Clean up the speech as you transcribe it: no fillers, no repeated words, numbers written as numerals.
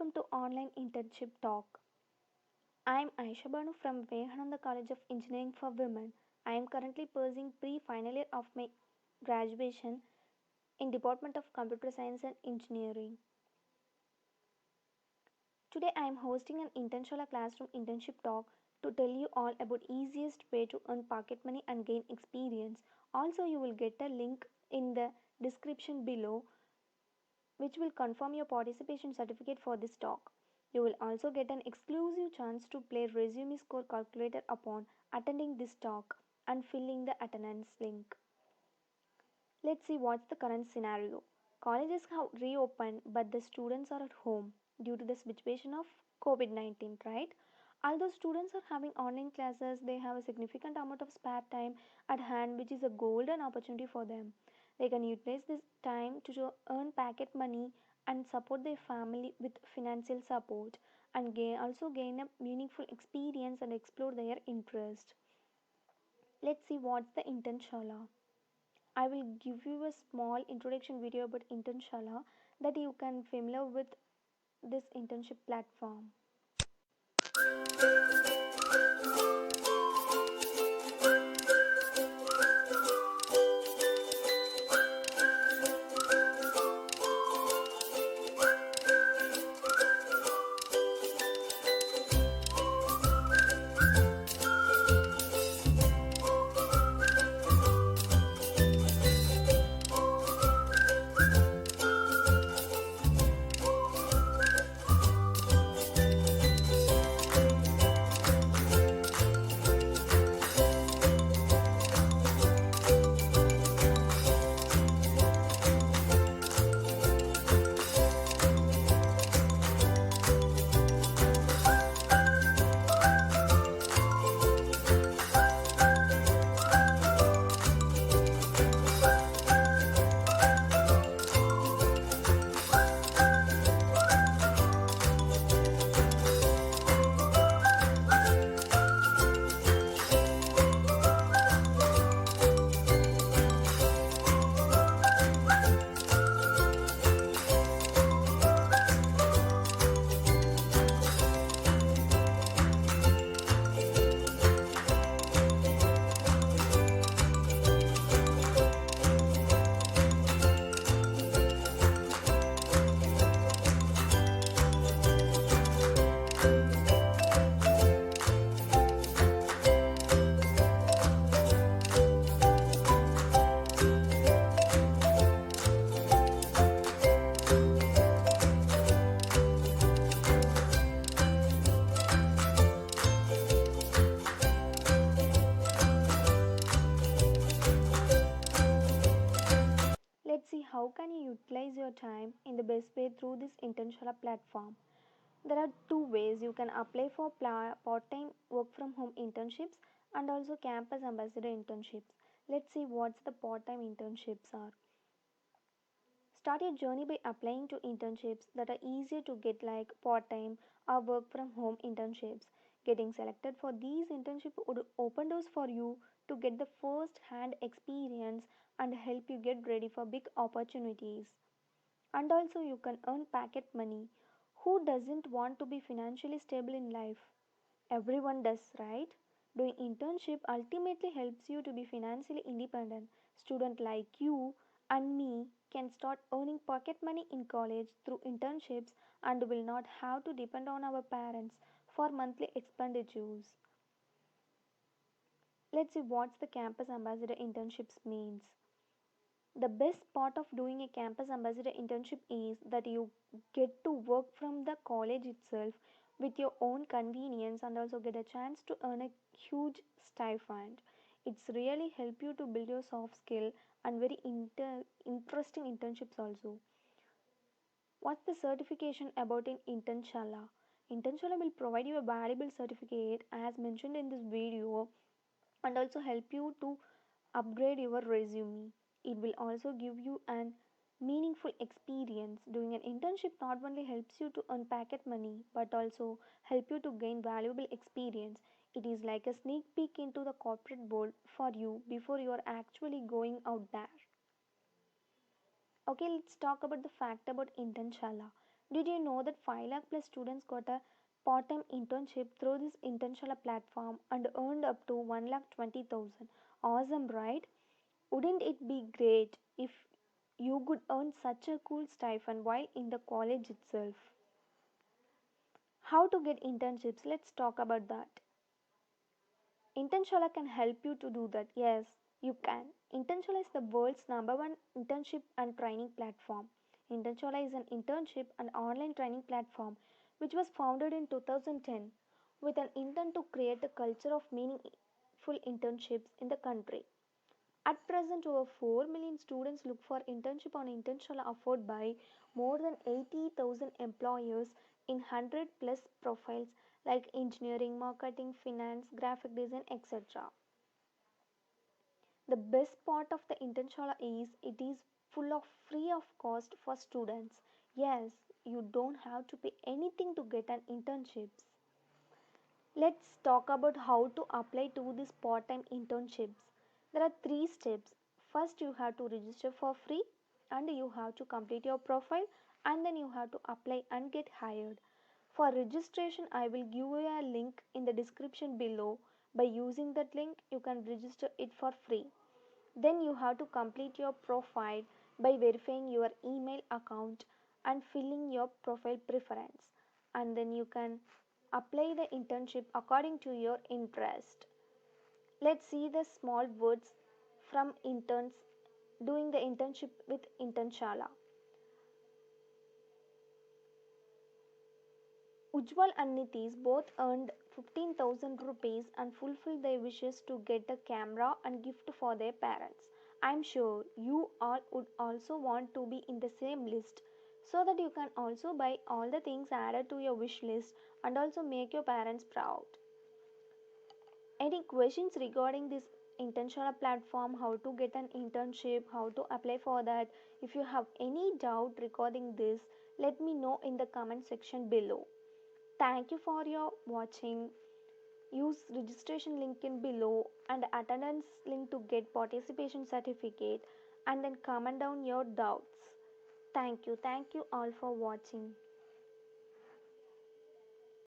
welcome to Online Internship Talk. I am Aisha Banu from Vivekananda College of Engineering for Women. I am currently pursuing pre-final year of my graduation in Department of Computer Science and Engineering. Today I am hosting an Intentional Classroom Internship Talk to tell you all about easiest way to earn pocket money and gain experience. Also you will get a link in the description below which will confirm your participation certificate for this talk. You will also get an exclusive chance to play resume score calculator upon attending this talk and filling the attendance link. Let's see what's the current scenario. Colleges have reopened but the students are at home due to the situation of COVID-19, right? Although students are having online classes, they have a significant amount of spare time at hand, which is a golden opportunity for them. They can utilize this time to earn packet money and support their family with financial support and also gain a meaningful experience and explore their interest. Let's see what's the Internshala. I will give you a small introduction video about Internshala that you can familiar with this internship platform. Let's see how can you utilize your time in the best way through this Internshala platform. There are two ways you can apply for part-time work from home internships and also campus ambassador internships. Let's see what's the part-time internships are. Start your journey by applying to internships that are easier to get like part-time or work from home internships. Getting selected for these internships would open doors for you to get the first-hand experience and help you get ready for big opportunities. And also you can earn packet money. Who doesn't want to be financially stable in life? Everyone does, right? Doing internship ultimately helps you to be financially independent. Student like you and me can start earning pocket money in college through internships and will not have to depend on our parents for monthly expenditures. Let's see what's the campus ambassador internships means. The best part of doing a campus ambassador internship is that you get to work from the college itself with your own convenience and also get a chance to earn a huge stipend. It's really help you to build your soft skill and very interesting internships also. What's the certification about in Internshala? Internshala will provide you a valuable certificate as mentioned in this video and also help you to upgrade your resume. It will also give you an meaningful experience. Doing an internship not only helps you to earn packet money but also help you to gain valuable experience. It is like a sneak peek into the corporate world for you before you are actually going out there. Okay, let's talk about the fact about Internshala. Did you know that 5 lakh plus students got a part time internship through this Intentional platform and earned up to 1 lakh 20,000? Awesome, right? Wouldn't it be great if you could earn such a cool stipend while in the college itself? How to get internships? Let's talk about that. Intentional can help you to do that. Yes, you can. Intentional is the world's number one internship and training platform. Intentional is an internship and online training platform which was founded in 2010 with an intent to create a culture of meaningful internships in the country. At present, over 4 million students look for internship on Intentional offered by more than 80,000 employers in 100 plus profiles like engineering, marketing, finance, graphic design, etc. The best part of the Intentional is it is full of free of cost for students. Yes, you don't have to pay anything to get an internships. Let's talk about how to apply to these part-time internships. There are three steps. First, you have to register for free and you have to complete your profile and then you have to apply and get hired. For registration, I will give you a link in the description below. By using that link, you can register it for free. Then you have to complete your profile by verifying your email account and filling your profile preference. And then you can apply the internship according to your interest. Let's see the small words from interns doing the internship with Internshala. Ujjwal and Nitish both earned 15,000 rupees and fulfilled their wishes to get a camera and gift for their parents. I'm sure you all would also want to be in the same list so that you can also buy all the things added to your wish list and also make your parents proud. Any questions regarding this intentional platform, how to get an internship, how to apply for that? If you have any doubt regarding this, let me know in the comment section below. Thank you for your watching. Use registration link in below and attendance link to get participation certificate and then comment down your doubts. Thank you all for watching.